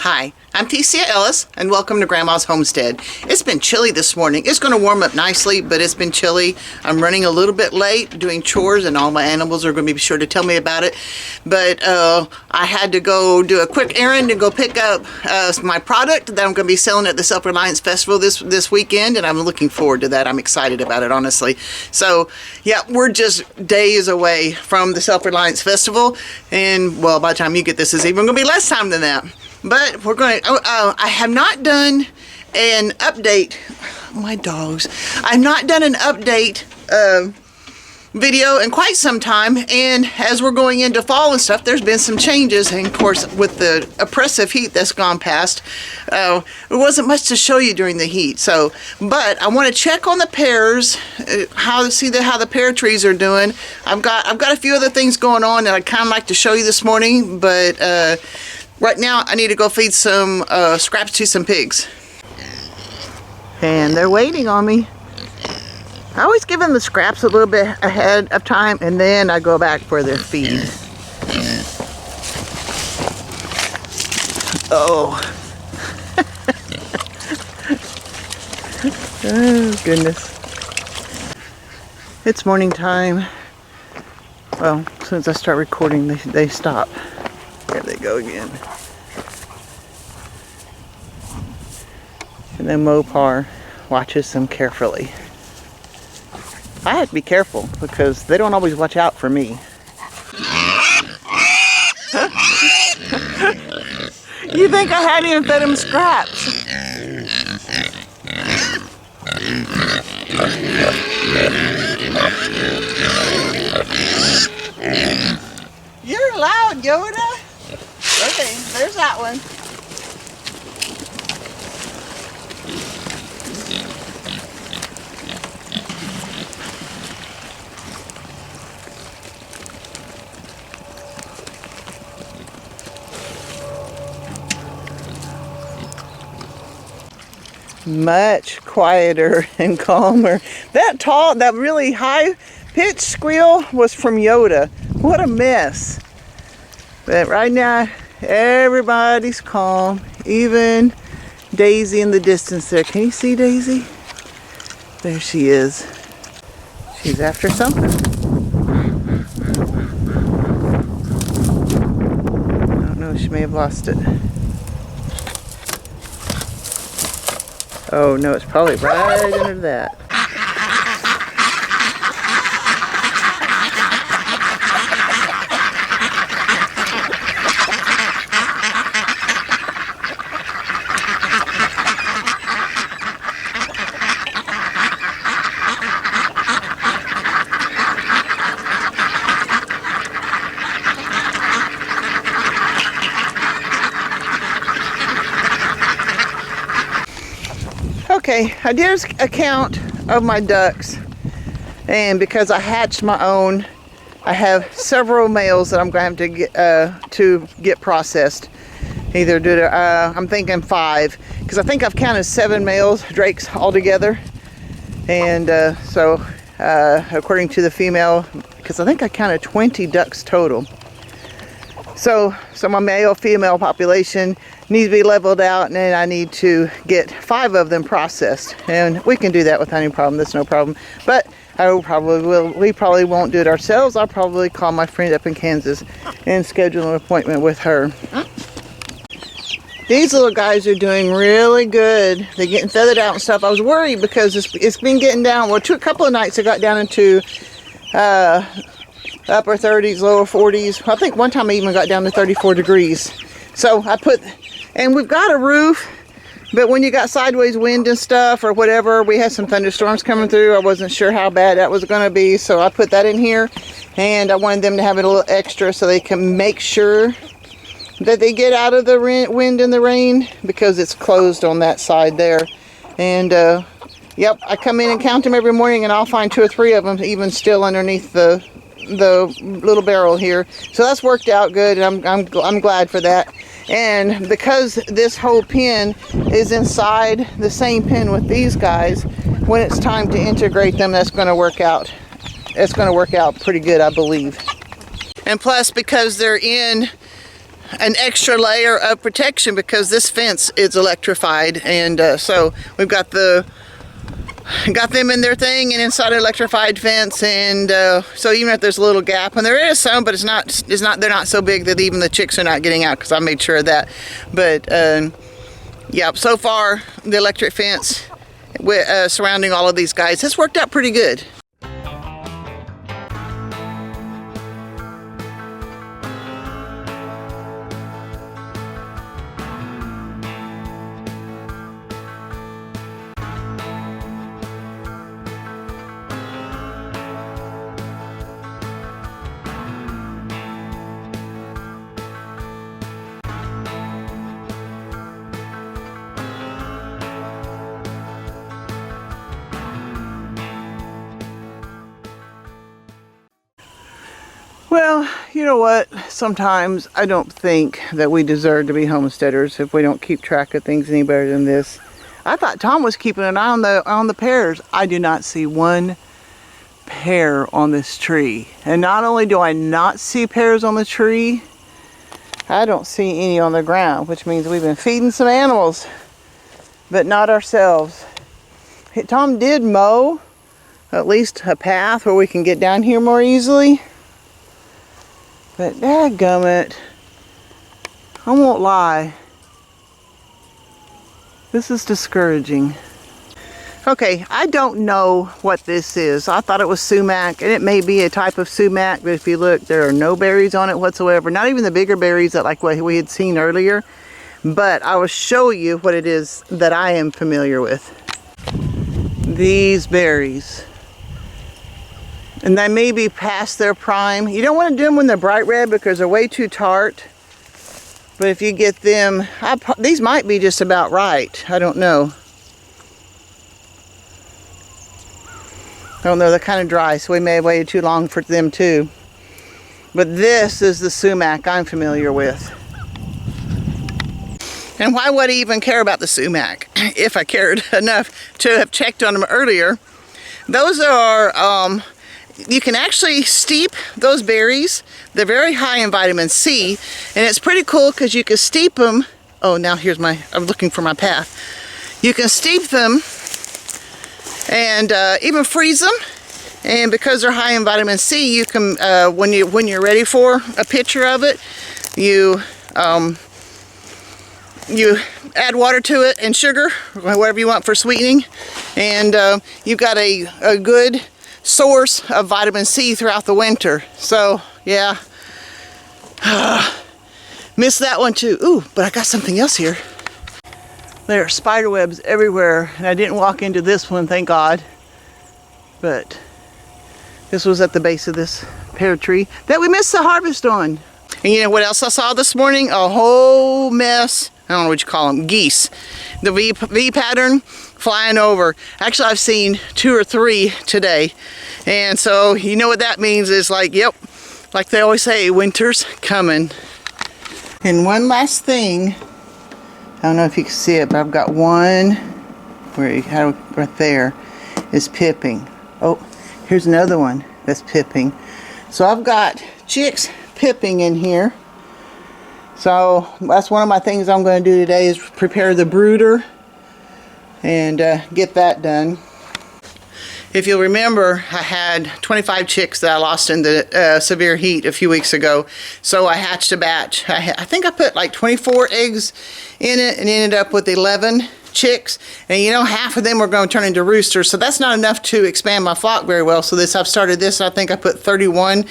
Hi, I'm theciaellis, and welcome to Grandma's Homestead. It's been chilly this morning. It's going to warm up nicely, but it's been chilly. I'm running a little bit late doing chores, and all my animals are going to be sure to tell me about it. But I had to go do a quick errand and go pick up my product that I'm going to be selling at the Reliance Festival this weekend, and I'm looking forward to that. I'm excited about it, honestly. So, yeah, we're just days away from the Reliance Festival, and, well, by the time you get this, it's even going to be less time than that. But we're going to, I have not done an update, my dogs, I've not done an update video in quite some time, and as we're going into fall and stuff, there's been some changes, and of course with the oppressive heat that's gone past, there wasn't much to show you during the heat. So, but I want to check on the pears, how the pear trees are doing. I've got a few other things going on that I'd kind of like to show you this morning, but right now, I need to go feed some scraps to some pigs. And they're waiting on me. I always give them the scraps a little bit ahead of time, and then I go back for their feed. Oh. Oh, goodness. It's morning time. Well, as soon as I start recording, they stop. There they go again. And then Mopar watches them carefully. I have to be careful because they don't always watch out for me. You think I hadn't even fed him scraps? You're loud, Yoda. Okay, there's that one. Much quieter and calmer. That really high-pitched squeal was from Yoda. What a mess. But right now, everybody's calm. Even Daisy in the distance there. Can you see Daisy? There she is. She's after something. I don't know, she may have lost it. Oh no, it's probably right under that. Okay, I did a count of my ducks, and because I hatched my own, I have several males that I'm going to get processed. Either do I'm thinking 5, because I think I've counted 7 males, drakes altogether, and so according to the female, because I think I counted 20 ducks total. So my male-female population needs to be leveled out, and then I need to get 5 of them processed, and we can do that without any problem. That's no problem. But we probably won't do it ourselves. I'll probably call my friend up in Kansas and schedule an appointment with her. These little guys are doing really good. They're getting feathered out and stuff. I was worried because it's been getting down. Well, a couple of nights it got down into upper 30s, lower 40s. I think one time I even got down to 34 degrees. So and we've got a roof, but when you got sideways wind and stuff or whatever, we had some thunderstorms coming through. I wasn't sure how bad that was going to be, so I put that in here, and I wanted them to have it a little extra so they can make sure that they get out of the wind and the rain, because it's closed on that side there. And yep, I come in and count them every morning, and I'll find 2 or 3 of them even still underneath the little barrel here. So that's worked out good, and I'm glad for that. And because this whole pen is inside the same pen with these guys, when it's time to integrate them, that's going to work out. It's going to work out pretty good, I believe. And plus, because they're in an extra layer of protection because this fence is electrified, and so we've got them in their thing and inside an electrified fence, and so even if there's a little gap, and there is some, but they're not so big that even the chicks are not getting out, because I made sure of that. But yeah, so far the electric fence surrounding all of these guys has worked out pretty good. Well, you know what? Sometimes I don't think that we deserve to be homesteaders if we don't keep track of things any better than this. I thought Tom was keeping an eye on the pears. I do not see one pear on this tree. And not only do I not see pears on the tree, I don't see any on the ground, which means we've been feeding some animals, but not ourselves. Tom did mow at least a path where we can get down here more easily. But dadgummit, I won't lie, this is discouraging. Okay, I don't know what this is. I thought it was sumac, and it may be a type of sumac, but if you look, there are no berries on it whatsoever. Not even the bigger berries that like what we had seen earlier. But I will show you what it is that I am familiar with. These berries. And they may be past their prime. You don't want to do them when they're bright red because they're way too tart. But if you get them, these might be just about right. I don't know. I don't know, they're kind of dry, so we may have waited too long for them too. But this is the sumac I'm familiar with. And why would I even care about the sumac if I cared enough to have checked on them earlier? Those are, you can actually steep those berries. They're very high in vitamin C, and it's pretty cool because you can steep them. Oh, now I'm looking for my path. You can steep them and even freeze them. And because they're high in vitamin C, you can, when you're ready for a picture of it, you add water to it and sugar, whatever you want for sweetening, and you've got a good source of vitamin C throughout the winter. So yeah, missed that one too. Ooh, but I got something else here. There are spider webs everywhere, and I didn't walk into this one, thank God. But this was at the base of this pear tree that we missed the harvest on. And you know what else I saw this morning? A whole mess. I don't know what you call them, geese. The V pattern flying over. Actually, I've seen 2 or 3 today. And so, you know what that means is like, yep, like they always say, winter's coming. And one last thing, I don't know if you can see it, but I've got one, right there, is pipping. Oh, here's another one that's pipping. So I've got chicks pipping in here. So that's one of my things I'm going to do today is prepare the brooder and get that done. If you'll remember, I had 25 chicks that I lost in the severe heat a few weeks ago. So I hatched a batch. I think I put like 24 eggs in it and ended up with 11 chicks. And you know, half of them were going to turn into roosters. So that's not enough to expand my flock very well. So I've started this, and I think I put 31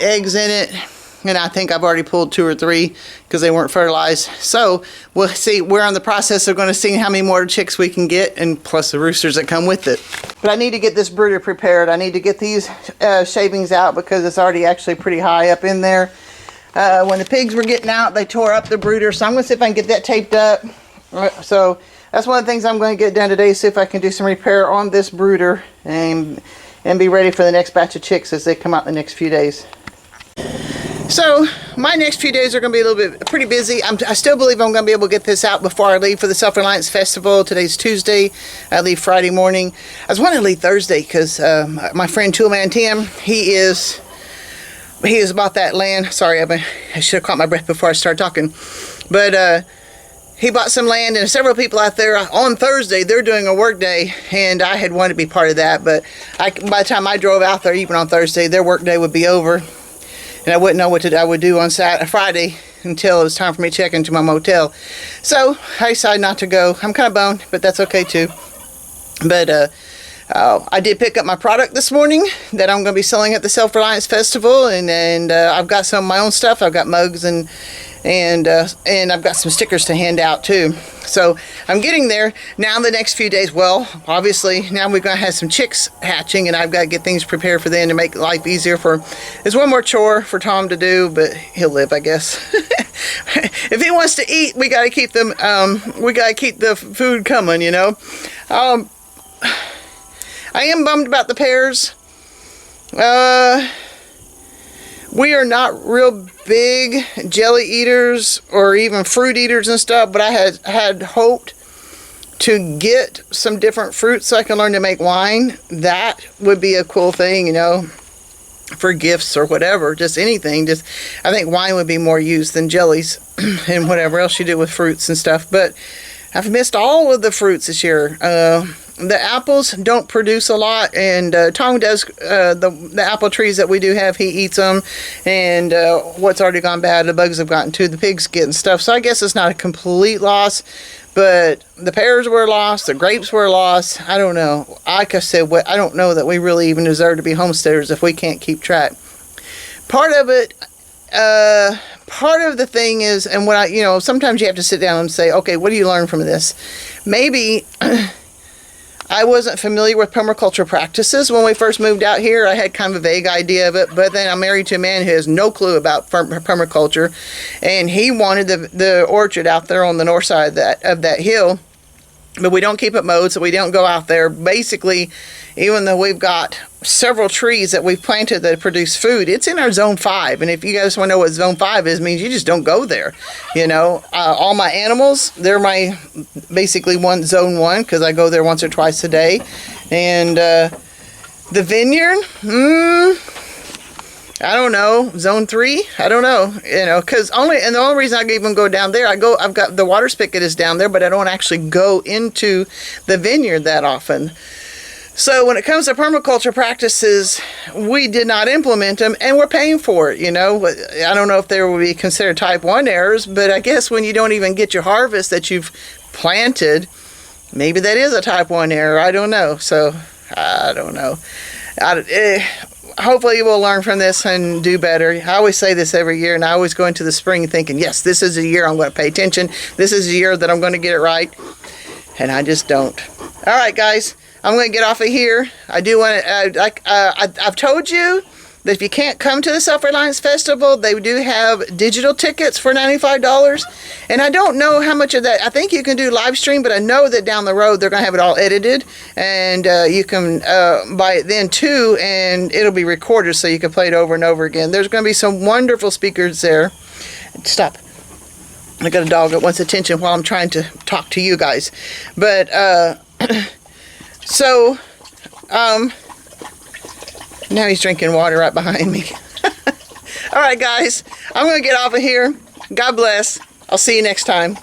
eggs in it. And I think I've already pulled 2 or 3 because they weren't fertilized. So we'll see. We're on the process of going to see how many more chicks we can get, and plus the roosters that come with it. But I need to get this brooder prepared. I need to get these shavings out because it's already actually pretty high up in there. When the pigs were getting out, they tore up the brooder. So I'm going to see if I can get that taped up. So that's one of the things I'm going to get done today. See if I can do some repair on this brooder and be ready for the next batch of chicks as they come out in the next few days. So my next few days are going to be a little bit pretty busy. I still believe I'm going to be able to get this out before I leave for the Self-Reliance Festival. Today's Tuesday. I leave Friday morning. I was wanting to leave Thursday because my friend Toolman Tim, he is he has bought that land. Sorry, I should have caught my breath before I started talking. But he bought some land, and several people out there on Thursday, they're doing a work day, and I had wanted to be part of that. But by the time I drove out there, even on Thursday, their work day would be over, and I wouldn't know what I would do on Friday until it was time for me to check into my motel. So I decided not to go. I'm kind of bummed, but that's okay too. But I did pick up my product this morning that I'm going to be selling at the Reliance Festival, and I've got some of my own stuff. I've got mugs and I've got some stickers to hand out too. So I'm getting there now. The next few days, well, obviously now we're going to have some chicks hatching, and I've got to get things prepared for them to make life easier. There's one more chore for Tom to do, but he'll live, I guess. If he wants to eat, we got to keep them. We got to keep the food coming, you know. I am bummed about the pears. We are not real big jelly eaters or even fruit eaters and stuff, but I had hoped to get some different fruits so I can learn to make wine. That would be a cool thing, you know, for gifts or whatever, just anything. I think wine would be more used than jellies and whatever else you do with fruits and stuff. But I've missed all of the fruits this year. The apples don't produce a lot, and Tom does the apple trees that we do have. He eats them, and what's already gone bad, the bugs have gotten to, the pigs getting stuff. So I guess it's not a complete loss, but the pears were lost, the grapes were lost. I don't know. Like I said, I don't know that we really even deserve to be homesteaders if we can't keep track. Part of it. Part of the thing is, and what sometimes you have to sit down and say, okay, what do you learn from this? Maybe I wasn't familiar with permaculture practices when we first moved out here. I had kind of a vague idea of it, but then I'm married to a man who has no clue about permaculture, and he wanted the orchard out there on the north side of that hill. But we don't keep it mowed, so we don't go out there. Basically, even though we've got several trees that we've planted that produce food, it's in our zone 5. And if you guys want to know what zone 5 is, it means you just don't go there. You know, all my animals, they're my basically zone 1, because I go there once or twice a day. And the vineyard, I don't know, zone 3, I don't know, you know, because the only reason I even go down there, I've got the water spigot is down there, but I don't actually go into the vineyard that often. So when it comes to permaculture practices, we did not implement them, and we're paying for it, you know. I don't know if there would be considered type 1 errors, but I guess when you don't even get your harvest that you've planted, maybe that is a type 1 error. I don't know. So, I don't know. Hopefully we'll learn from this and do better. I always say this every year, and I always go into the spring thinking, yes, this is a year I'm going to pay attention. This is a year that I'm going to get it right. And I just don't. All right, guys, I'm going to get off of here. I do want to, I've told you that if you can't come to the Reliance Festival, they do have digital tickets for $95. And I don't know how much of that. I think you can do live stream, but I know that down the road they're going to have it all edited. And you can buy it then too, and it'll be recorded so you can play it over and over again. There's going to be some wonderful speakers there. Stop. I got a dog that wants attention while I'm trying to talk to you guys. But, so, now he's drinking water right behind me. All right, guys, I'm going to get off of here. God bless. I'll see you next time.